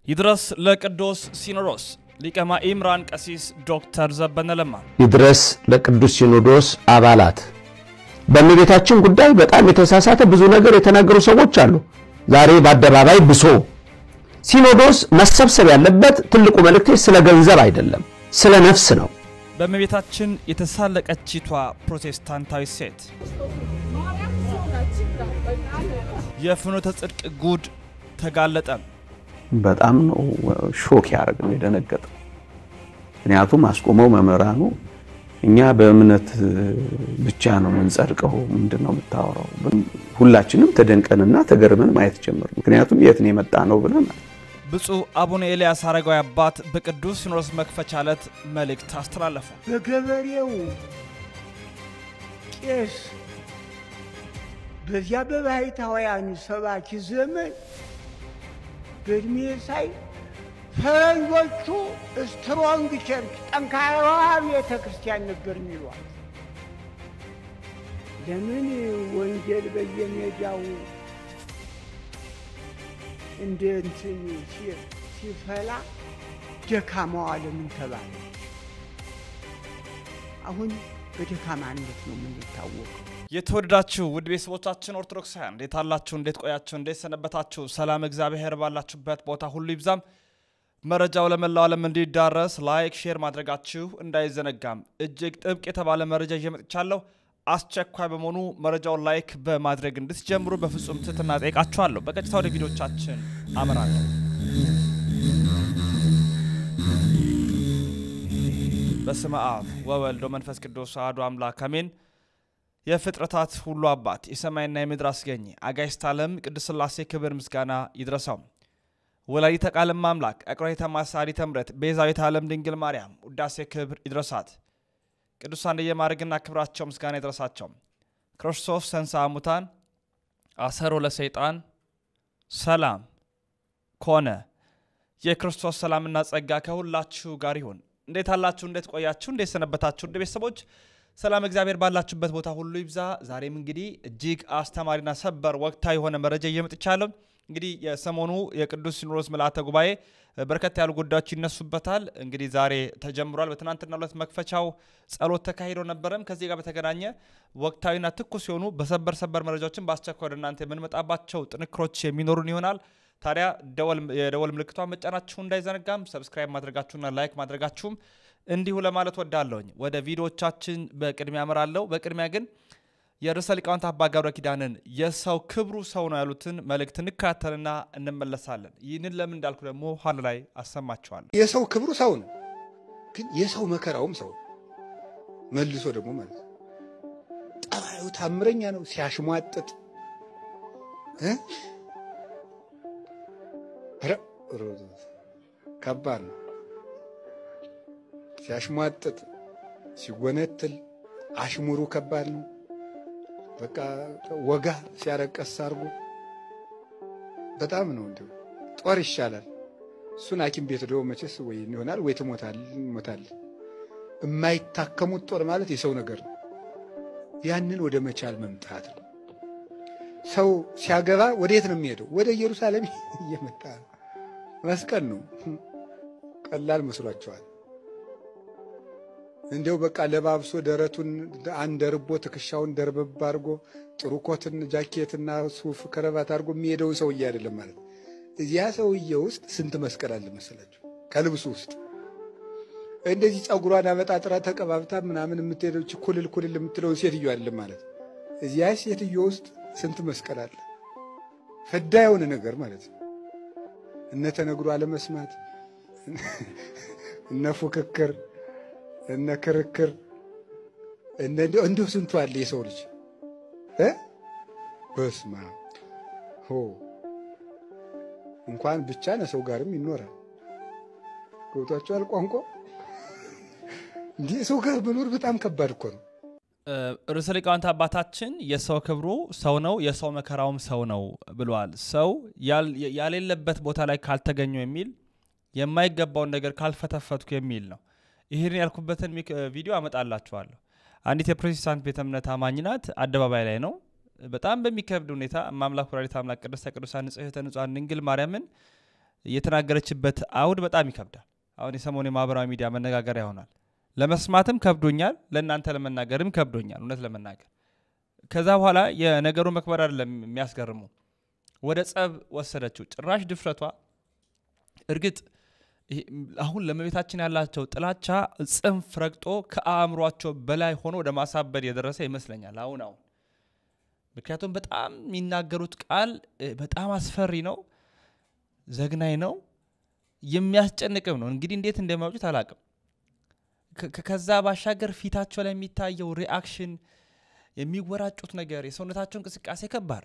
ይድረስ ለቅዱስ ሲኖዶስ ሊቀማ ኢምራን ቀሲስ ዶክተር ዘበነ ለማ ይድረስ ለቅዱስ ሲኖዶስ አባላት በእመቤታችን ጉዳይ በጣም የተሳሳተ ብዙ ነገር የተናገሩ ሰዎች አሉ። ዛሬ በአደባባይ ብሶ ሲኖዶስ መሰብሰብ ያለበት ትልቁ መልእክት ስለ ገንዘብ አይደለም፣ ስለ ነፍስ ነው። በእመቤታችን የተሳለቀችቷ ፕሮቴስታንታዊ ሴት የፍኖተ ጽድቅ ጉድ ተጋለጠ። በጣም ነው ሾክ ያደረገው የደነገጠው። ምክንያቱም አስቆመው መመራኑ እኛ በእምነት ብቻ ነው እንጸድቀው ምንድነው የምታወራው? ሁላችንም ተደንቀንና ተገርመን ማየት ጀመር። ምክንያቱም የት ነው የመጣ ነው ብለን ብፁዕ አቡነ ኤልያስ አረጋዊ አባት በቅዱስ ሲኖዶስ መክፈቻ ዕለት መልእክት አስተላለፉ። በገበሬው ቄስ በዚያ በባሕታውያን ሰባኪ ዘመን በእድሜ ሳይ ፈረንጆቹ ስትሮንግ ቸርች ጠንካራ ቤተ ክርስቲያን ነበር የሚሏት። ለምን ወንጌል በየሜዳው እንደ እንትን ሲፈላ ደካማዋ ለምን ተባለ? አሁን በደካማነት ነው የምንታወቀው። የተወደዳችሁ ውድ ቤተሰቦቻችን ኦርቶዶክሳውያን እንዴት አላችሁ? እንዴት ቆያችሁ? እንዴት ሰነበታችሁ? ሰላም እግዚአብሔር ባላችሁበት ቦታ ሁሉ ይብዛም። መረጃው ለመላው ዓለም እንዲዳረስ ላይክ ሼር ማድረጋችሁ እንዳይዘነጋም። እጅግ ጥብቅ የተባለ መረጃ እየመጥቻለሁ። አስቸኳይ በመሆኑ መረጃውን ላይክ በማድረግ እንድትጀምሩ በፍጹም ትህትና ጠይቃችኋለሁ። በቀጥታ ወደ ቪዲዮቻችን አመራለሁ። በስመ አብ ወወልድ ወመንፈስ ቅዱስ አሐዱ አምላክ አሜን። የፍጥረታት ሁሉ አባት የሰማይና የምድር አስገኝ አጋዕዝተ ዓለም ቅድስት ሥላሴ ክብር ምስጋና ይድረሳው። ወላዲተ ቃል አምላክ አቅራሪተ ማሳሪተ ምሕረት ቤዛዊተ ዓለም ድንግል ማርያም ውዳሴ ክብር ይድረሳት። ቅዱሳን የማዕረግና ክብራቸው ምስጋና ይድረሳቸው። ክርስቶስ ተንሥአ እሙታን አሰሮ ለሰይጣን ሰላም ኮነ። የክርስቶስ ሰላምና ጸጋ ከሁላችሁ ጋር ይሁን። እንዴት አላችሁ? እንዴት ቆያችሁ? እንዴት ሰነበታችሁ? እንደ ቤተሰቦች ሰላም እግዚአብሔር ባላችሁበት ቦታ ሁሉ ይብዛ። ዛሬም እንግዲህ እጅግ አስተማሪና ሰበር ወቅታዊ የሆነ መረጃ እየመጥቻለሁ። እንግዲህ የሰሞኑ የቅዱስ ሲኖዶስ ምልዓተ ጉባኤ በርከት ያሉ ጉዳዮች ይነሱበታል። እንግዲህ ዛሬ ተጀምሯል። በትናንትናው ዕለት መክፈቻው ጸሎት ተካሂዶ ነበረም። ከዚህ ጋር በተገናኘ ወቅታዊና ትኩስ የሆኑ በሰበር መረጃዎችን በአስቸኳይ ወደ እናንተ የምንመጣባቸው ጥንክሮች የሚኖሩን ይሆናል። ታዲያ የደወል ምልክቷን መጫናችሁ እንዳይዘነጋም፣ ሰብስክራይብ ማድረጋችሁና ላይክ ማድረጋችሁም እንዲሁ ለማለት ወዳለሁኝ። ወደ ቪዲዮቻችን በቅድሚያ አመራለሁ። በቅድሚያ ግን የርዕሰ ሊቃውንት አባ ገብረ ኪዳንን የሰው ክብሩ ሰው ነው ያሉትን መልእክት እንካተልና እንመለሳለን። ይህንን ለምን እንዳልኩ ደግሞ ኋላ ላይ አሰማችኋለሁ። የሰው ክብሩ ሰው ነው፣ ግን የሰው መከራውም ሰው ነው። መልሶ ደግሞ ማለት ጠባዩ ታምረኛ ነው። ሲያሽሟጥጥ ከባድ ነው። ሲያሽሟጥጥ ሲጎነትል አሽሙሩ ከባድ ነው። በቃ ወጋ ሲያረቀስ አርጎ በጣም ነው። እንደው ጦር ይሻላል። እሱን ሐኪም ቤት ደው መቼስ ወይ ይሆናል ወይ ትሞታል። የማይታከሙት ጦር ማለት የሰው ነገር ነው። ያንን ወደ መቻል መምጣት ነው። ሰው ሲያገባ ወዴት ነው የሚሄደው? ወደ ኢየሩሳሌም እየመጣ መስቀል ነው። ቀላል መስሏቸዋል። እንደው በቃ ለባብሶ ደረቱን አንደርቦ ትከሻውን ደርበብ አድርጎ ጥሩ ኮትን ጃኬትና ሱፍ ከረባት አድርጎ የሚሄደው ሰውዬ አይደለም ማለት። እዚያ ሰውዬ ውስጥ ስንት መስቀል አለ መሰላችሁ? ከልብሱ ውስጥ እንደዚህ ጸጉሯን አበጣጥራ ተቀባብታ ምናምን የምትሄደው ኩልል የምትለው ሴትዮ አይደለም ማለት። እዚያ ሴትዮ ውስጥ ስንት መስቀል አለ። ፈዳ የሆነ ነገር ማለት ነው። እነ ተነግሮ አለመስማት፣ እነ ፉክክር፣ እነ ክርክር፣ እንደው ስንቱ አለ የሰው ልጅ በስማ እንኳን ብቻ ነው ሰው ጋርም ይኖራል። ገብቷችኋል? ቋንቋ እንዲህ ሰው ጋር መኖር በጣም ከባድ እኮ ነው። ርዕሰ ሊቃውንት አባታችን የሰው ክብሩ ሰው ነው የሰው መከራውም ሰው ነው ብለዋል። ሰው ያሌለበት ቦታ ላይ ካልተገኘ የሚል የማይገባውን ነገር ካልፈተፈትኩ የሚል ነው። ይሄን ያልኩበትን ቪዲዮ አመጣላችኋለሁ። አንዲት የፕሮቴስታንት ቤተ እምነት አማኝ ናት። አደባባይ ላይ ነው በጣም በሚከብድ ሁኔታ ማምላክ ወላዲተ አምላክ ቅድስተ ቅዱሳን ንጽሕተ ንጹሐን ድንግል ማርያምን የተናገረችበት አውድ በጣም ይከብዳል አሁን የሰሞኑ ማህበራዊ ሚዲያ መነጋገሪያ ይሆናል ለመስማትም ከብዶኛል ለእናንተ ለመናገርም ከብዶኛል እውነት ለመናገር ከዛ በኋላ የነገሩ መክበር አይደለም የሚያስገርመው ወደ ጸብ ወሰደችው ጭራሽ ድፍረቷ እርግጥ አሁን ለመቤታችን ያላቸው ጥላቻ ጽንፍ ረግጦ ከአእምሯቸው በላይ ሆኖ ወደ ማሳበድ የደረሰ ይመስለኛል አሁን ምክንያቱም በጣም የሚናገሩት ቃል በጣም አስፈሪ ነው ዘግናኝ ነው የሚያስጨንቅም ነው እንግዲህ እንዴት እንደማውጭት አላቅም ከዛ ባሻገር ፊታቸው ላይ የሚታየው ሪአክሽን የሚወራጩት ነገር የሰውነታቸው እንቅስቃሴ ከባድ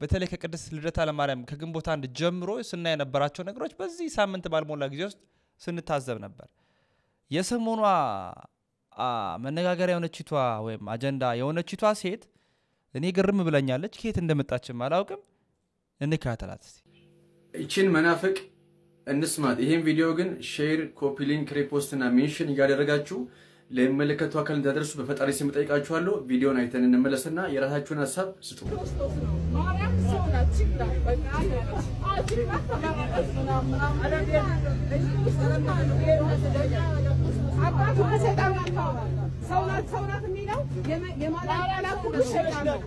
በተለይ ከቅድስት ልደታ ለማርያም ከግንቦት አንድ ጀምሮ ስናይ የነበራቸው ነገሮች በዚህ ሳምንት ባልሞላ ጊዜ ውስጥ ስንታዘብ ነበር የሰሞኗ መነጋገሪያ የሆነችቷ ወይም አጀንዳ የሆነችቷ ሴት እኔ ግርም ብለኛለች ከየት እንደመጣችም አላውቅም እንካተላት እቺን መናፍቅ እንስማት ይሄን ቪዲዮ ግን ሼር ኮፒ ሊንክ ሪፖስት እና ሜንሽን ያደረጋችሁ ለመለከቱ አካል እንዳደርሱ በፈጣሪ ስም ጠይቃችኋለሁ ቪዲዮን አይተን እንመለስና የራሳችሁን ሐሳብ ስጡ ማርያም ሶናት ሲግራ በቃ ሰውናት የሚለው የማርያም ቃላት ሁሉ ሰይጣን ነው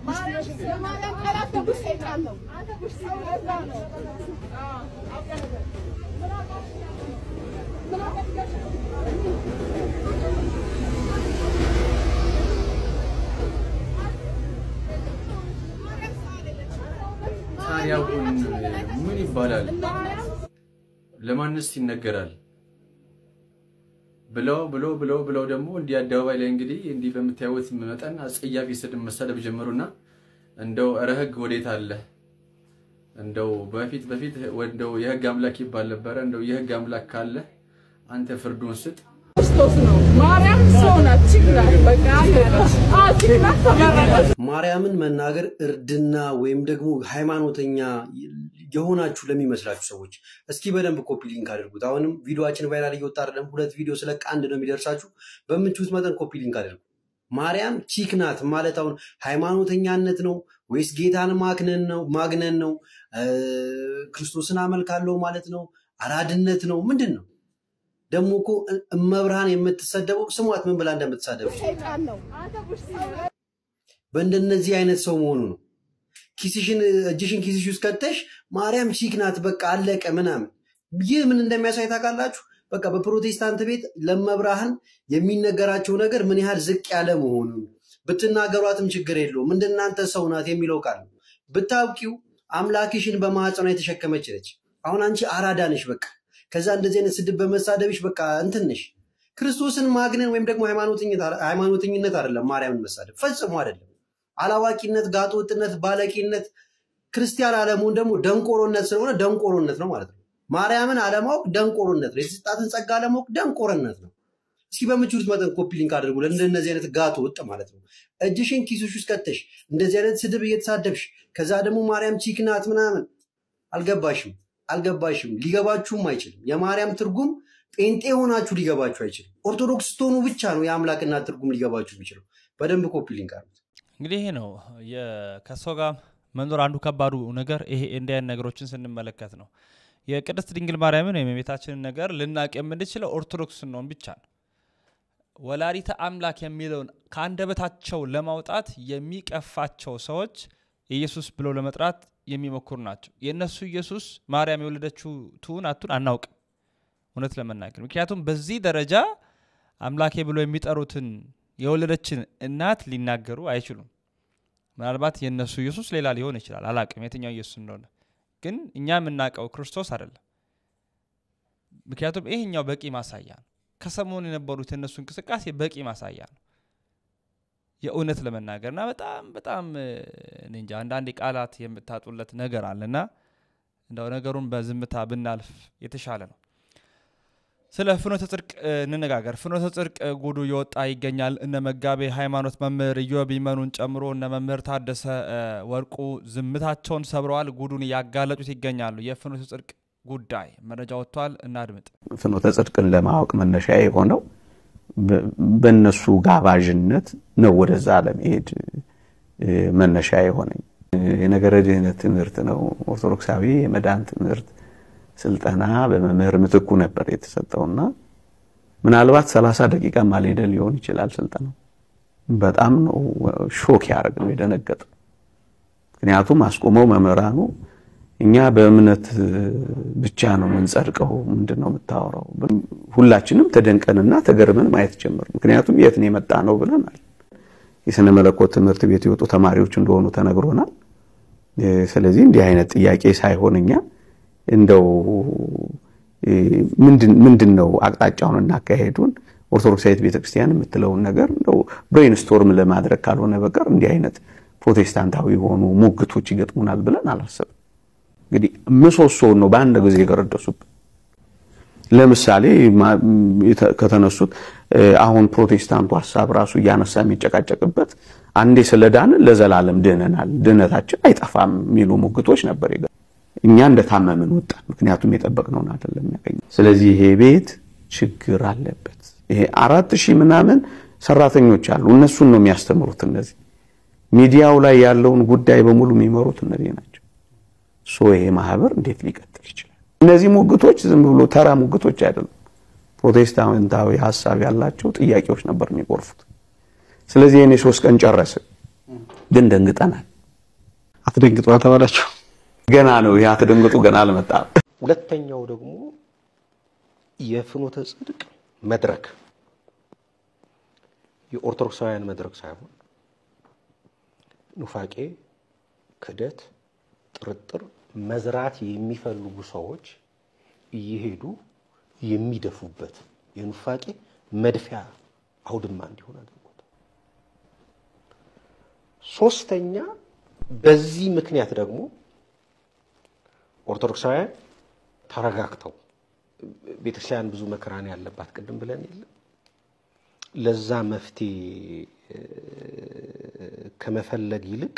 የማርያም ቃላት ሁሉ ሰይጣን ነው አንተ ብቻ ሰውናት ነው ታሪያውን ምን ይባላል ለማንስ ይነገራል ብለው ደግሞ እንዲህ አደባባይ ላይ እንግዲህ እንዲህ በመታየት መጠን አጽያፊ ስድብ መሰደብ ጀመሩና እንደው ረህግ ወዴት አለ እንደው በፊት ወንደው የህግ አምላክ ይባል ነበር እንደው የህግ አምላክ ካለ አንተ ፍርዱን ስጥ ክርስቶስ ነው ማርያም ሶናት ሲግራ በቃ ማርያምን መናገር እርድና ወይም ደግሞ ሃይማኖተኛ የሆናችሁ ለሚመስላችሁ ሰዎች እስኪ በደንብ ኮፒ ሊንክ አድርጉት አሁንም ቪዲዮአችን ቫይራል እየወጣ አይደለም ሁለት ቪዲዮ ስለቅ አንድ ነው የሚደርሳችሁ በምትዩት መጠን ኮፒ ሊንክ አድርጉ ማርያም ቺክ ናት ማለት አሁን ሃይማኖተኛነት ነው ወይስ ጌታን ማግነን ነው ክርስቶስን አመልካለሁ ማለት ነው አራድነት ነው ምንድነው ደሞ እኮ እመብርሃን የምትሰደበው ስሟት ምን ብላ እንደምትሳደብ ሰይጣን ነው በእንደነዚህ አይነት ሰው መሆኑ ነው እጅሽን ኪስሽ ውስጥ ከተሽ ማርያም ቺክ ናት በቃ አለቀ ምናምን ይህ ምን እንደሚያሳይ ታውቃላችሁ በቃ በፕሮቴስታንት ቤት ለመብርሃን የሚነገራቸው ነገር ምን ያህል ዝቅ ያለ መሆኑ ብትናገሯትም ችግር የለውም እንደናንተ ሰው ናት የሚለው ቃል ብታውቂው አምላክሽን በማህፀኗ የተሸከመች ነች አሁን አንቺ አራዳ ነሽ በቃ ከዛ እንደዚህ አይነት ስድብ በመሳደብሽ በቃ እንትንሽ ክርስቶስን ማግነን ወይም ደግሞ ሃይማኖተኝነት አይደለም ማርያምን መሳደብ ፈጽሞ አይደለም አላዋቂነት ጋጦጥነት ባለቂነት ክርስቲያን አለመሆን ደግሞ ደንቆሮነት ስለሆነ ደንቆሮነት ነው ማለት ነው ማርያምን አለማወቅ ደንቆሮነት ነው የተሰጣትን ጸጋ አለማወቅ ደንቆሮነት ነው እስኪ በምትችሉት መጠን ኮፒ ሊንክ አድርጉ ለእንደነዚህ አይነት ጋጦጥ ማለት ነው እጅሽን ኪስሽ ውስጥ ከተሽ እንደዚህ አይነት ስድብ እየተሳደብሽ ከዛ ደግሞ ማርያም ቺክ ናት ምናምን አልገባሽም ሊገባችሁም አይችልም የማርያም ትርጉም ጴንጤ ሆናችሁ ሊገባችሁ አይችልም ኦርቶዶክስ ቶኑ ብቻ ነው የአምላክና ትርጉም ሊገባችሁ የሚችለው በደንብ ኮፒ ሊንክ አድርጉ እንግዲህ ይሄ ነው ከሰው ጋር መኖር አንዱ ከባዱ ነገር ይሄ እንደ አይነት ነገሮችን ስንመለከት ነው የቅድስት ድንግል ማርያምን የቤታችንን ነገር ልናቅ የምንችለው ኦርቶዶክስ ነው ብቻ ነው ወላዲተ አምላክ የሚለውን ካንደበታቸው ለማውጣት የሚቀፋቸው ሰዎች ኢየሱስ ብሎ ለመጥራት የሚሞክሩ ናቸው የነሱ ኢየሱስ ማርያም የወለደችው አቱን አናውቅም እውነት ለመናገር ምክንያቱም በዚህ ደረጃ አምላኬ ብሎ የሚጠሩትን የወለደችን እናት ሊናገሩ አይችሉም ምናልባት የነሱ ኢየሱስ ሌላ ሊሆን ይችላል አላቅም የትኛው ኢየሱስ እንደሆነ ግን እኛ የምናቀው ክርስቶስ አይደለም ምክንያቱም ይሄኛው በቂ ማሳያ ነው ከሰሞኑ የነበሩት የነሱ እንቅስቃሴ በቂ ማሳያ ነው የእውነት ለመናገርና በጣም እንጃ አንዳንድ ቃላት የምታጡለት ነገር አለና እንደው ነገሩን በዝምታ ብናልፍ የተሻለ ነው ስለ ፍኖተ ጽድቅ እንነጋገር ፍኖተ ጽድቅ ጉዱ ይወጣ ይገኛል እነ መጋቤ ሃይማኖት መምህር ኢዮብ ይመኑን ጨምሮ እነ መምህር ታደሰ ወርቁ ዝምታቸውን ሰብረዋል ጉዱን ያጋለጡት ይገኛሉ የፍኖተ ጽድቅ ጉዳይ መረጃ ወጥቷል እናድምጥ ፍኖተ ጽድቅን ለማወቅ መነሻ የሆነው በእነሱ ጋባዥነት ነው ወደዛ ለመሄድ መነሻ የሆነኝ የነገረ ድህነት ትምህርት ነው ኦርቶዶክሳዊ የመዳን ትምህርት ስልጠና በመምህር ምትኩ ነበር የተሰጠውና ምናልባት 30 ደቂቃ ማለደ ሊሆን ይችላል ስልጠናው። በጣም ነው ሾክ ያደረገው የደነገጠው። ምክንያቱም አስቆመው መምህራኑ እኛ በእምነት ብቻ ነው የምንጸድቀው ምንድነው የምታወራው? ሁላችንም ተደንቀንና ተገርመን ማየት ጀመር። ምክንያቱም የት ነው የመጣ ነው ብለናል። የሥነ መለኮት ትምህርት ቤት የወጡ ተማሪዎች እንደሆኑ ተነግሮናል። ስለዚህ እንዲህ አይነት ጥያቄ ሳይሆንኛ እንደው ምንድነው አቅጣጫውንና አካሄዱን ኦርቶዶክሳዊት ቤተክርስቲያን የምትለውን ነገር እንደው ብሬንስቶርም ለማድረግ ካልሆነ በቀር እንዲህ አይነት ፕሮቴስታንታዊ የሆኑ ሙግቶች ይገጥሙናል ብለን አላሰብም። እንግዲህ ምሰሶውን ነው በአንድ ጊዜ የገረደሱት። ለምሳሌ ከተነሱት አሁን ፕሮቴስታንቱ ሐሳብ ራሱ ያነሳ የሚጨቃጨቅበት አንዴ ስለዳን ለዘላለም ድነናል ድነታችን አይጠፋም የሚሉ ሙግቶች ነበር። እኛ እንደታመምን ወጣን። ምክንያቱም የጠበቅነው አይደለም ያገኘው። ስለዚህ ይሄ ቤት ችግር አለበት። ይሄ 4000 ምናምን ሰራተኞች አሉ። እነሱን ነው የሚያስተምሩት። እነዚህ ሚዲያው ላይ ያለውን ጉዳይ በሙሉ የሚመሩት እነዚህ ናቸው። ይሄ ማህበር እንዴት ሊቀጥል ይችላል? እነዚህ ሙግቶች ዝም ብሎ ተራ ሙግቶች አይደሉም። ፕሮቴስታንታዊ ሐሳብ ያላቸው ጥያቄዎች ነበር የሚቆርፉት። ስለዚህ እኔ 3 ቀን ጨረሰ። ግን ደንግጠናል። አትደንግጡ ተባላችሁ። ገና ነው ያ ተደንግጡ ገና አልመጣም። ሁለተኛው ደግሞ የፍኖተ ጽድቅ መድረክ የኦርቶዶክሳውያን መድረክ ሳይሆን ኑፋቄ፣ ክደት፣ ጥርጥር መዝራት የሚፈልጉ ሰዎች እየሄዱ የሚደፉበት የኑፋቄ መድፊያ አውድማ እንዲሆን አድርጎታል። ሶስተኛ በዚህ ምክንያት ደግሞ ኦርቶዶክሳውያን ተረጋግተው ቤተክርስቲያን ብዙ መከራን ያለባት ቅድም ብለን ይል ለዛ መፍትሄ ከመፈለግ ይልቅ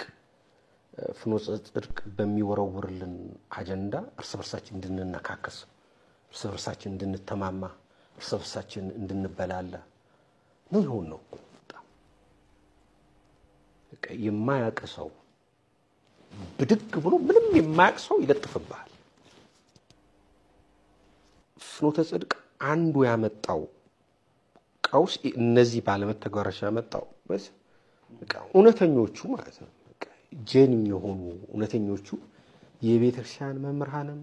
ፍኖተ ጽድቅ በሚወረውርልን አጀንዳ እርስ በርሳችን እንድንነካከስ፣ እርስ በርሳችን እንድንተማማ፣ እርስ በርሳችን እንድንበላላ ነው ይሆን ነው። የማያውቅ ሰው ብድግ ብሎ ምንም የማያውቅ ሰው ይለጥፍብሃል። ፍኖተ ጽድቅ አንዱ ያመጣው ቀውስ እነዚህ ባለመተግበራቸው ያመጣው በስ በቃ እውነተኞቹ ማለት ነው ጄኒን የሆኑ እውነተኞቹ የቤተክርስቲያን መምህራንም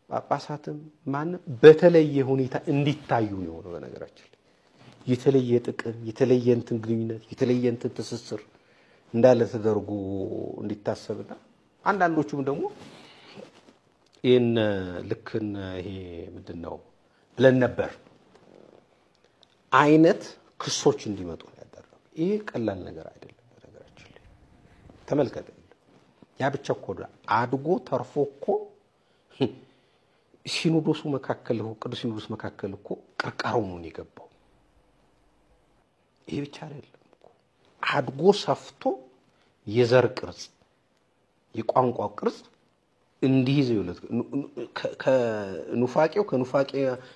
ጳጳሳትም ማንም በተለየ ሁኔታ እንዲታዩ ነው። በነገራችን የተለየ ጥቅም የተለየ እንትን ግንኙነት የተለየ እንትን ትስስር እንዳለ ተደርጎ እንዲታሰብና አንዳንዶቹም ደግሞ ይሄን ልክን ይሄ ምንድነው ብለን ነበር አይነት ክሶች እንዲመጡ ያደረገው። ይሄ ቀላል ነገር አይደለም። በነገራችን ላይ ተመልከተ። ያ ብቻ እኮ አድጎ ተርፎ እኮ ሲኖዶሱ መካከል ቅዱስ ሲኖዶስ መካከል እኮ ቀርቃራው ነው የገባው። ይሄ ብቻ አይደለም እኮ አድጎ ሰፍቶ የዘር ቅርጽ የቋንቋ ቅርጽ እንዲይዘው ይሉት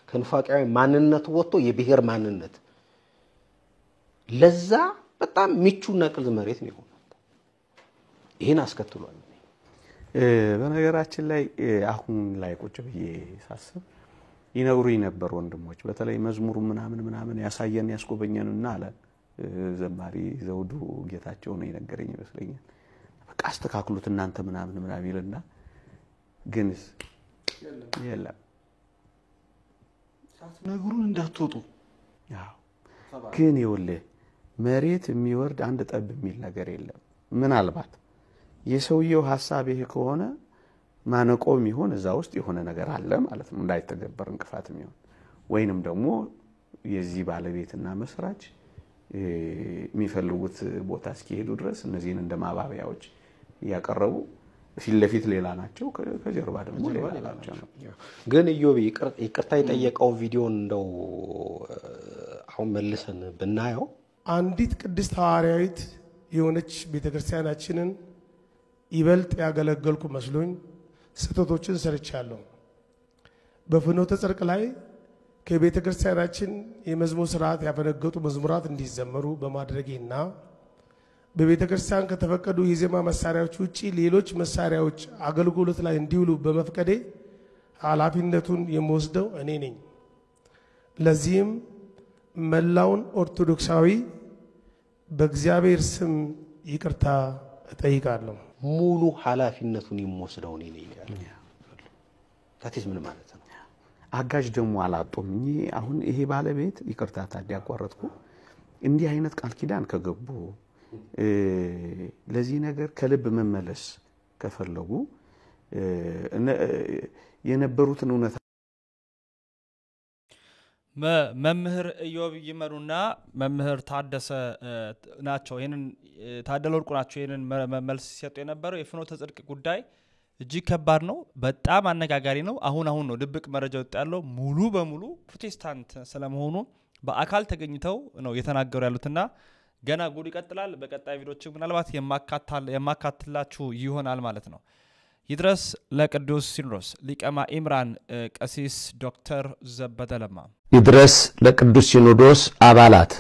ከኑፋቄያዊ ማንነት ወጥቶ የብሔር ማንነት ለዛ በጣም ምቹና ቅልዝ መሬት ነው የሆነው። ይሄን አስከትሏል። በነገራችን ላይ አሁን ላይ ቁጭ ብዬ ሳስብ ይነግሩኝ ነበር ወንድሞች፣ በተለይ መዝሙሩ ምናምን ያሳየን ያስቆበኘንና አለ ዘማሪ ዘውዱ ጌታቸው ነው የነገረኝ ይመስለኛል። በቃ አስተካክሉት እናንተ ምናምን ይልና ግንስ የለም ሳትነግሩን እንዳትወጡ። ግን ይኸውልህ መሬት የሚወርድ አንድ ጠብ የሚል ነገር የለም። ምናልባት የሰውየው ሐሳብ ይሄ ከሆነ ማነቆም ይሆን እዛ ውስጥ የሆነ ነገር አለ ማለት ነው እንዳይተገበር እንቅፋት የሚሆን ወይንም ደግሞ የዚህ ባለቤትና መስራች የሚፈልጉት ቦታ እስኪሄዱ ድረስ እነዚህን እንደማባቢያዎች ያቀርቡ ፊት ለፊት ሌላ ናቸው ከጀርባ ደግሞ ሌላ ናቸው። ግን ኢዮብ ይቅርታ የጠየቀው ቪዲዮ እንደው አሁን መልሰን ብናየው አንዲት ቅድስት ሐዋርያዊት የሆነች ቤተክርስቲያናችንን ይበልጥ ያገለገልኩ መስሎኝ ስህተቶችን ሰርቻለሁ። በፍኖተ ጽድቅ ላይ ከቤተክርስቲያናችን የመዝሙር ስርዓት ያፈነገጡ መዝሙራት እንዲዘመሩ በማድረጌና በቤተክርስቲያን ከተፈቀዱ የዜማ መሳሪያዎች ውጪ ሌሎች መሳሪያዎች አገልግሎት ላይ እንዲውሉ በመፍቀዴ ኃላፊነቱን የምወስደው እኔ ነኝ። ለዚህም መላውን ኦርቶዶክሳዊ በእግዚአብሔር ስም ይቅርታ እጠይቃለሁ። ሙሉ ኃላፊነቱን የምወስደው እኔ ነኝ ያለው ታዲስ ምን ማለት ነው? አጋዥ ደግሞ አላጡም። አሁን ይሄ ባለቤት ይቅርታ ታዲያ ያቋረጥኩ እንዲህ አይነት ቃል ኪዳን ከገቡ ለዚህ ነገር ከልብ መመለስ ከፈለጉ የነበሩትን እውነት መምህር ኢዮብ ይመሩና መምህር ታደሰ ናቸው ይሄንን ታደለ ወርቁ ናቸው ይሄንን መልስ ሲሰጡ የነበረው የፍኖተ ጽድቅ ጉዳይ እጅግ ከባድ ነው በጣም አነጋጋሪ ነው አሁን ነው ድብቅ መረጃ ወጣ ያለው ሙሉ በሙሉ ፕሮቴስታንት ስለመሆኑ በአካል ተገኝተው ነው የተናገሩ ያሉትና ገና ጉድ ይቀጥላል በቀጣይ ቪዲዮዎች ምናልባት የማካትላችሁ ይሆናል ማለት ነው ይድረስ ለቅዱስ ሲኖዶስ ሊቀማ ኢምራን ቀሲስ ዶክተር ዘበደለማ ይድረስ ለቅዱስ ሲኖዶስ አባላት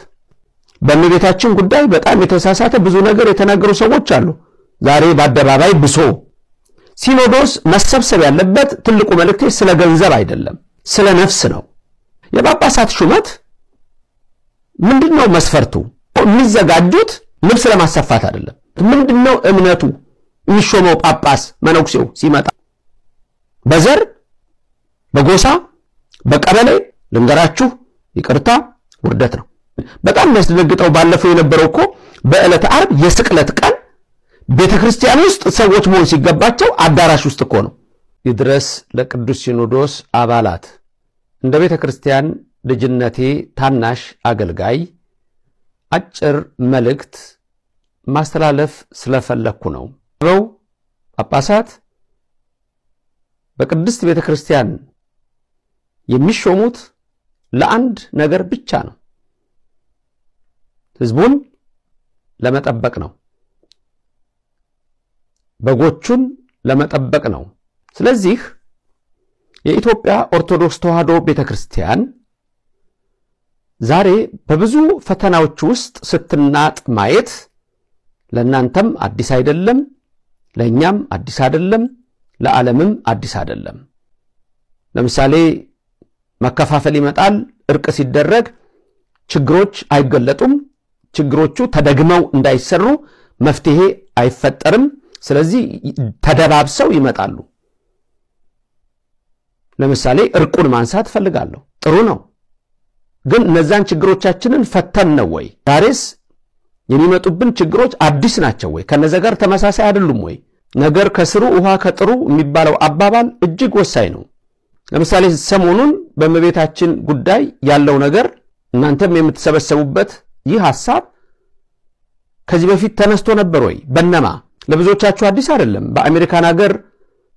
በእመቤታችን ጉዳይ በጣም የተሳሳተ ብዙ ነገር የተናገሩ ሰዎች አሉ ዛሬ በአደባባይ ብሶ ሲኖዶስ መሰብሰብ ያለበት ትልቁ መልእክት ስለ ገንዘብ አይደለም ስለ ነፍስ ነው የጳጳሳት ሹመት ምንድነው መስፈርቱ የሚዘጋጁት ልብስ ለማሰፋት አይደለም ምንድነው እምነቱ የሚሾመው ጳጳስ መነኩሴው ሲመጣ በዘር በጎሳ በቀበሌ ልንገራችሁ ይቅርታ ውርደት ነው በጣም የሚያስደነግጠው ባለፈው የነበረው በዕለተ ዓርብ የስቅለት ቀን ቤተክርስቲያን ውስጥ ሰዎች መሆን ሲገባቸው አዳራሽ ውስጥ ነው ይድረስ ለቅዱስ ሲኖዶስ አባላት እንደ ቤተክርስቲያን ልጅነቴ ታናሽ አገልጋይ አጭር መልእክት ማስተላለፍ ስለፈለኩ ነው ጳጳሳት በቅድስት ቤተክርስቲያን የሚሾሙት ለአንድ ነገር ብቻ ነው ህዝቡን ለመጠበቅ ነው በጎቹን ለመጠበቅ ነው ስለዚህ የኢትዮጵያ ኦርቶዶክስ ተዋሕዶ ቤተክርስቲያን ዛሬ በብዙ ፈተናዎች ውስጥ ስትናጥ ማየት ለናንተም አዲስ አይደለም ለኛም አዲስ አይደለም ለዓለምም አዲስ አይደለም ለምሳሌ መከፋፈል ይመጣል እርቅ ሲደረግ ችግሮች አይገለጡም ችግሮቹ ተደግመው እንዳይሰሩ መፍትሄ አይፈጠርም ስለዚህ ተደባብሰው ይመጣሉ ለምሳሌ እርቁን ማንሳት ፈልጋለሁ ጥሩ ነው ግን እነዛን ችግሮቻችንን ፈተን ነው ወይ ዛሬስ የሚመጡብን ችግሮች አዲስ ናቸው ወይ ከነዛ ጋር ተመሳሳይ አይደሉም ወይ ነገር ከስሩ ውሃ ከጥሩ የሚባለው አባባል እጅግ ወሳኝ ነው ለምሳሌ ሰሞኑን በእመቤታችን ጉዳይ ያለው ነገር እናንተም የምትሰበሰቡበት ይህ ሐሳብ ከዚህ በፊት ተነስቶ ነበር ወይ በእነማ ለብዙዎቻችሁ አዲስ አይደለም በአሜሪካን ሀገር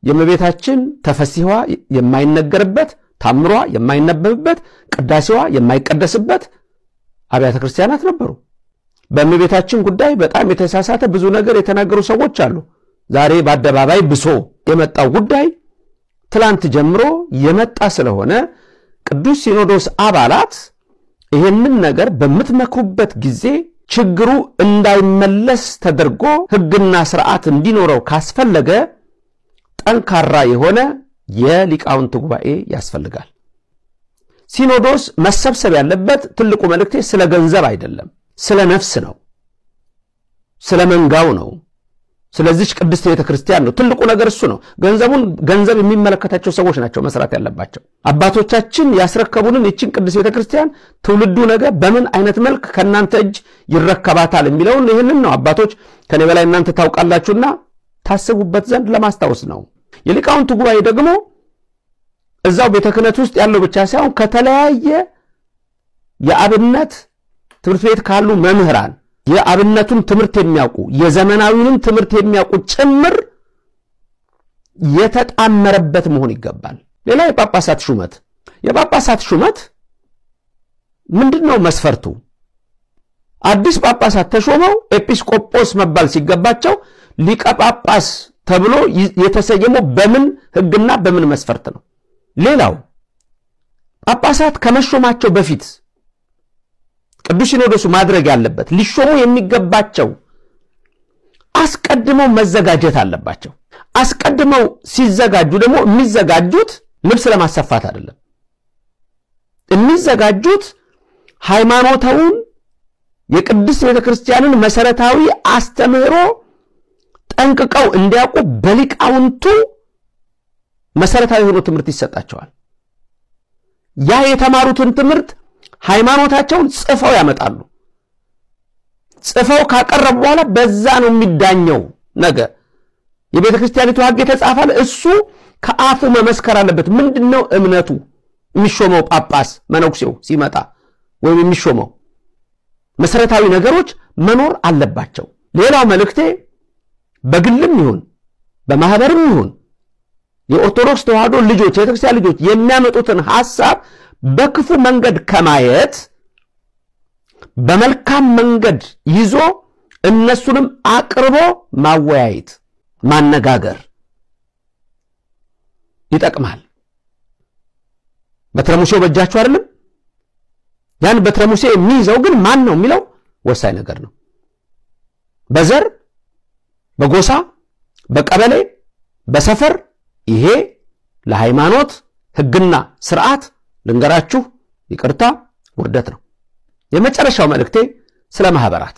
የእመቤታችን ተፈሲዋ የማይነገርበት ታምሯ የማይነበብበት ቅዳሴዋ የማይቀደስበት አብያተ ክርስቲያናት ነበሩ በእመቤታችን ጉዳይ በጣም የተሳሳተ ብዙ ነገር የተናገሩ ሰዎች አሉ ዛሬ በአደባባይ ብሶ የመጣው ጉዳይ ትላንት ጀምሮ የመጣ ስለሆነ ቅዱስ ሲኖዶስ አባላት ይሄንን ነገር በመትመክሩበት ጊዜ ችግሩ እንዳይመለስ ተደርጎ ህግና ስርዓት እንዲኖረው ካስፈለገ ጠንካራ የሆነ የሊቃውንት ጉባኤ ያስፈልጋል ሲኖዶስ መሰብሰብ ያለበት ትልቁ መልእክት ስለ ገንዘብ አይደለም ስለ ነፍስ ነው ስለ መንጋው ነው ስለዚህ ቅድስት ቤተክርስቲያን ነው ትልቁ ነገር እሱ ነው ገንዘብ የሚመለከታቸው ሰዎች ናቸው መስራት ያለባቸው አባቶቻችን ያስረከቡንን እቺን ቅድስት ቤተክርስቲያን ትውልዱ ነገር በምን አይነት መልክ ከናንተ እጅ ይረከባታል የሚለውን ይሄንን ነው አባቶች ከኔ በላይ እናንተ ታውቃላችሁና ታስቡበት ዘንድ ለማስታወስ ነው የሊቃውንት ጉባኤ ደግሞ እዛው ቤተክህነት ውስጥ ያለው ብቻ ሳይሆን ከተለያየ የአብነት ትምህርት ቤት ካሉ መምህራን የአብነቱን ትምህርት የሚያውቁ የዘመናዊውን ትምህርት የሚያውቁ ጭምር የተጣመረበት መሆን ይገባል ሌላ የጳጳሳት ሹመት ምንድነው መስፈርቱ አዲስ ጳጳሳት ተሾመው ኤጲስቆጶስ መባል ሲገባቸው ሊቀ ጳጳስ ተብሎ የተሰየመው በምን ህግና በምን መስፈርት ነው ሌላው ጳጳሳት ከመሾማቸው በፊት ቅዱስ ሲኖዶሱ ማድረግ ያለበት ሊሾሙ የሚገባቸው አስቀድመው መዘጋጀት አለባቸው አስቀድመው ሲዘጋጁ ደግሞ የሚዘጋጁት ልብስ ለማሰፋት አይደለም የሚዘጋጁት ሃይማኖታውን የቅድስት ቤተክርስቲያንን መሰረታዊ አስተምህሮ ጠንቅቀው እንዲያውቁ በሊቃውንቱ መሰረታዊ ሆኖ ትምህርት ይሰጣቸዋል ያ የተማሩትን ትምህርት ሃይማኖታቸውን ጽፈው ያመጣሉ ጽፈው ካቀረቡ በኋላ በዛ ነው የሚዳኘው ነገር የቤተክርስቲያኒቱ ሕግ የተጻፈለ እሱ ከአፉ መመስከር አለበት ምንድነው እምነቱ የሚሾመው ጳጳስ መነኩሴው ሲመጣ ወይም የሚሾመው መሰረታዊ ነገሮች መኖር አለባቸው ሌላው መልእክቴ በግልም ይሁን በማህበርም ይሁን የኦርቶዶክስ ተዋህዶ ልጆች የቤተክርስቲያን ልጆች የሚያመጡትን ሐሳብ በክፉ መንገድ ከማየት በመልካም መንገድ ይዞ እነሱንም አቅርቦ ማወያየት ማነጋገር ይጠቅማል በትረሙሴው በእጃችሁ አይደለም ያን በትረሙሴ የሚይዘው ግን ማን ነው የሚለው ወሳኝ ነገር ነው በዘር በጎሳ በቀበሌ በሰፈር ይሄ ለሃይማኖት ሕግና ሥርዓት ልንገራችሁ ይቅርታ ውርደት ነው የመጨረሻው መልእክቴ ስለ ማህበራት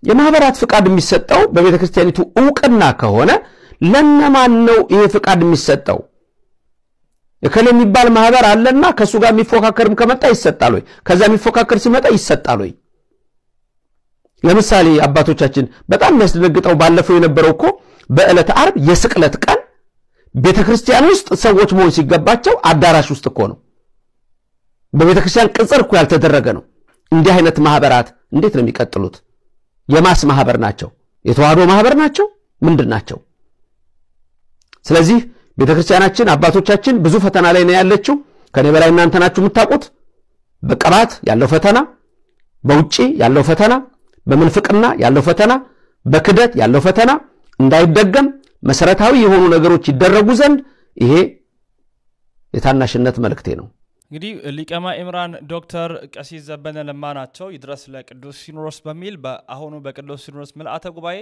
የማህበራት ፍቃድ የሚሰጠው በቤተክርስቲያኒቱ ዕውቅና ከሆነ ለነማን ነው ይሄ ፍቃድ የሚሰጠው የከለ የሚባል ማህበር አለና ከሱ ጋር የሚፎካከርም ከመጣ ይሰጣል ወይ ከዛ የሚፎካከር ሲመጣ ይሰጣል ወይ ለምሳሌ አባቶቻችን በጣም የሚያስደነግጠው ባለፈው የነበረውኮ በዕለተ ዓርብ የስቅለት ቀን ቤተክርስቲያን ውስጥ ሰዎች መሆን ሲገባቸው አዳራሽ ውስጥ እኮ ነው በቤተክርስቲያን ቅጽር እኮ ያልተደረገ ነው እንዲህ አይነት ማህበራት እንዴት ነው የሚቀጥሉት የማስ ማህበር ናቸው የተዋህዶ ማህበር ናቸው ምንድናቸው ስለዚህ ቤተክርስቲያናችን አባቶቻችን ብዙ ፈተና ላይ ነው ያለችው ከኔ በላይ እናንተ ናችሁ የምታውቁት በቀባት ያለው ፈተና በውጪ ያለው ፈተና በመንፍቅና ያለው ፈተና በክደት ያለው ፈተና እንዳይደገም መሰረታዊ የሆኑ ነገሮች ይደረጉ ዘንድ ይሄ የታናሽነት መልእክቴ ነው እንግዲህ ሊቀማ ኢምራን ዶክተር ቀሲስ ዘበነ ለማ ናቸው ይድረስ ለቅዱስ ሲኖዶስ በሚል በአሁኑ በቅዱስ ሲኖዶስ ምልአተ ጉባኤ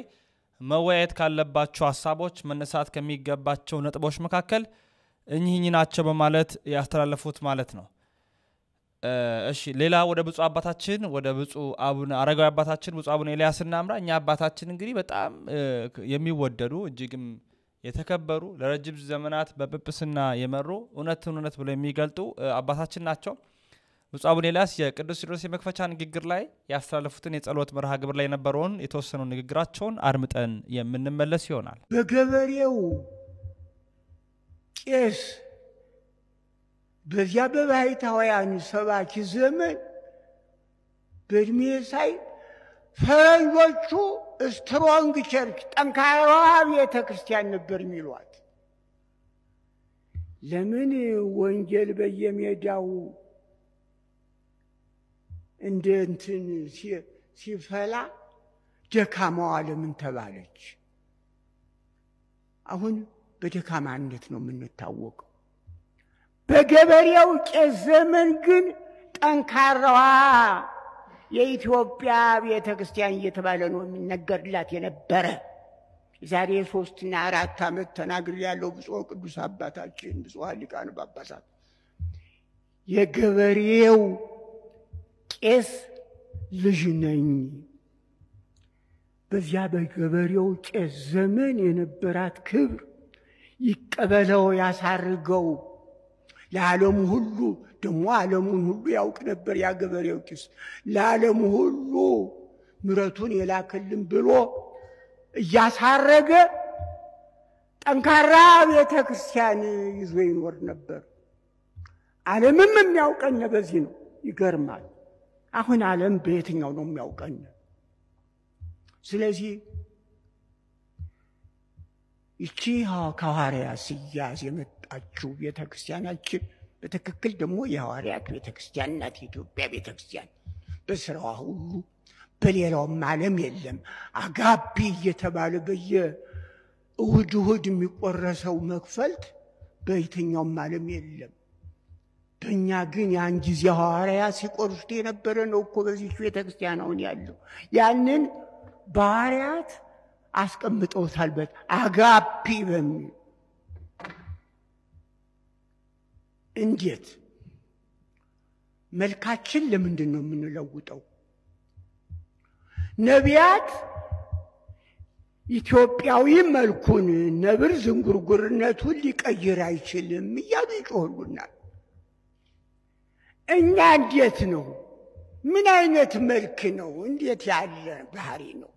መወያየት ካለባቸው ሐሳቦች መነሳት ከሚገባቸው ነጥቦች መካከል እኚህ ናቸው በማለት ያስተላለፉት ማለት ነው እሺ ሌላ ወደ ብፁዕ አባታችን ወደ ብፁዕ አቡነ አረጋዊ አባታችን ብፁዕ አቡነ ኤልያስ እናምራ እኛ አባታችን እንግዲህ በጣም የሚወደዱ እጅግም የተከበሩ ለረጅም ዘመናት በጵጵስና የመሩ እውነት ብለው የሚገልጡ አባታችን ናቸው ብፁዕ አቡነ ኤልያስ የቅዱስ ሲኖዶስ የመክፈቻ ንግግር ላይ ያስተላለፉትን የጸሎት መርሃ ግብር ላይ የነበረውን የተወሰኑ ንግግራቸውን አድምጠን የምንመለስ ይሆናል በገበሬው ቄስ በዚያ በባሕታውያን ሰባኪ ዘመን በእድሜ ሳይ ፈረንጆቹ ስትሮንግ ቸርች ጠንካራ ቤተ ክርስቲያን ነበር የሚሏት ለምን ወንጌል በየሜዳው እንደ እንትን ሲፈላ ደካማዋ ለምን ተባለች አሁን በደካማነት ነው የምንታወቀው በገበሬው ቄስ ዘመን ግን ጠንካራዋ የኢትዮጵያ ቤተ ክርስቲያን እየተባለ ነው የሚነገርላት የነበረ ዛሬ 3 እና 4 ዓመት ተናግር ያለው ብፁዕ ቅዱስ አባታችን ብፁዕ ሊቃነ ጳጳሳት የገበሬው ቄስ ልጅ ነኝ በዚያ በገበሬው ቄስ ዘመን የነበራት ክብር ይቀበለው ያሳርገው ለዓለም ሁሉ ደሞ ዓለሙን ሁሉ ያውቅ ነበር ያ ገበሬው ቄስ ለዓለም ሁሉ ምሕረቱን የላከልን ብሎ ያሳረገ ጠንካራ ቤተ ክርስቲያን ይዞ ይኖር ነበር ዓለምም የሚያውቀን በዚህ ነው ይገርማል አሁን ዓለም በየትኛው ነው የሚያውቀን ስለዚህ ይቺ ከሐዋርያ ሲያዝ የመጣችው ቤተ ክርስቲያናችን በትክክል ደግሞ የሐዋርያት ቤተ ክርስቲያን ናት ኢትዮጵያ ቤተ ክርስቲያን በስራዋ ሁሉ በሌላውም ዓለም የለም አጋቢ እየተባለ በየእሁድ የሚቆረሰው መክፈልት በየትኛውም ዓለም የለም በእኛ ግን ያን ጊዜ ሐዋርያ ሲቆርሱት የነበረ ነው እኮ በዚህ ቤተ ክርስቲያን አሁን ያለው ያንን በሐዋርያት አስቀምጠውታል አጋቢ በሚል እንዴት መልካችን ለምንድን ነው የምንለውጠው? ነቢያት ኢትዮጵያዊ መልኩን ነብር ዝንጉርጉርነቱን ሊቀይር አይችልም እያሉ ይጮህሉናል። እኛ እንዴት ነው? ምን አይነት መልክ ነው? እንዴት ያለ ባህሪ ነው?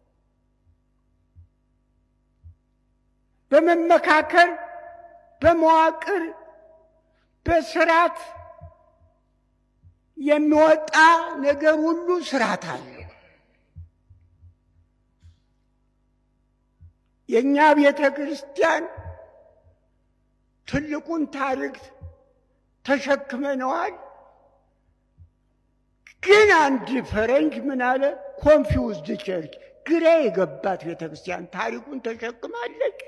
በመመካከር በመዋቅር በስርዓት የሚወጣ ነገር ሁሉ ስርዓት አለው። የኛ ቤተ ክርስቲያን ትልቁን ታሪክ ተሸክመነዋል። ግን አንድ ፈረንጅ ምን አለ? ኮንፊውዝድ ቸርች፣ ግራ የገባት ቤተ ክርስቲያን ታሪኩን ተሸክማለች።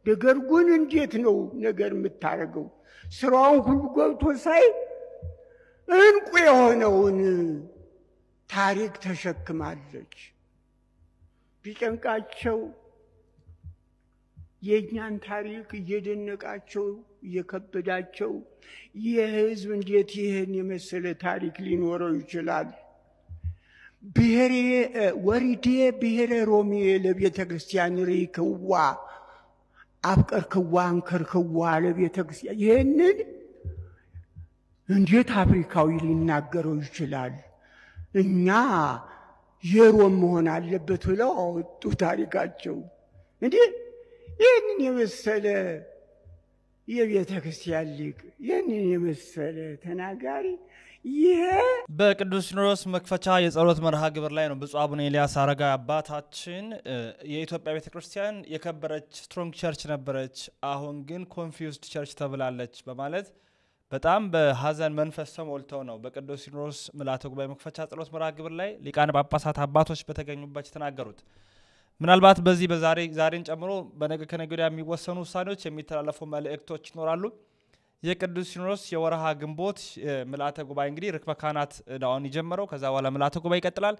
ነገር ግን እንዴት ነው ነገር የምታደርገው? ስራውን ሁሉ ገብቶ ሳይ እንቁ የሆነውን ታሪክ ተሸክማለች። ቢጨንቃቸው የእኛን ታሪክ እየደነቃቸው እየከበዳቸው የህዝብ እንዴት ይህን የመሰለ ታሪክ ሊኖረው ይችላል? ብሔሬ ወሪዴ ብሔረ ሮሜ ለቤተ ክርስቲያን ሪክዋ አፍቀርክዋ አንከርክዋ ለቤተ ክርስቲያን ይህንን እንዴት አፍሪካዊ ሊናገረው ይችላል? እኛ የሮም መሆን አለበት ብለው አወጡ ታሪካቸው። እንዴ ይህንን የመሰለ የቤተ ክርስቲያን ሊቅ ይህንን የመሰለ ተናጋሪ ይሄ በቅዱስ ሲኖዶስ መክፈቻ የጸሎት መርሃ ግብር ላይ ነው ብፁዕ አቡነ ኤልያስ አረጋዊ አባታችን የኢትዮጵያ ቤተክርስቲያን የከበረች ስትሮንግ ቸርች ነበረች፣ አሁን ግን ኮንፊውዝድ ቸርች ተብላለች በማለት በጣም በሐዘን መንፈስ ተሞልተው ነው በቅዱስ ሲኖዶስ ምልዓተ ጉባኤ መክፈቻ ጸሎት መርሃ ግብር ላይ ሊቃነ ጳጳሳት አባቶች በተገኙበት ተናገሩት። ምናልባት በዚህ ዛሬን ጨምሮ በነገ ከነገ ወዲያ የሚወሰኑ ውሳኔዎች የሚተላለፉ መልእክቶች ይኖራሉ። የቅዱስ ሲኖዶስ የወርሃ ግንቦት ምልዓተ ጉባኤ እንግዲህ ርክበ ካህናት ዳውን ይጀምረው፣ ከዛ በኋላ ምልዓተ ጉባኤ ይቀጥላል።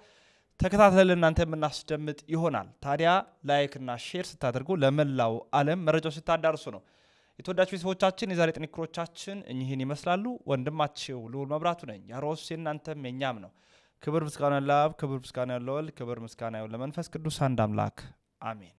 ተከታተልን እናንተ የምናስደምጥ ይሆናል። ታዲያ ላይክ እና ሼር ስታደርጉ ለመላው ዓለም መረጃው ስታዳርሱ ነው። የተወዳጁ ቤተሰቦቻችን የዛሬ ጥንክሮቻችን እኚህን ይመስላሉ። ወንድማችሁ ልዑል መብራቱ ነኝ። ያሮስ የእናንተም የኛም ነው። ክብር ምስጋና ለአብ፣ ክብር ምስጋና ለወልድ፣ ክብር ምስጋና ለመንፈስ ቅዱስ አንድ አምላክ አሜን።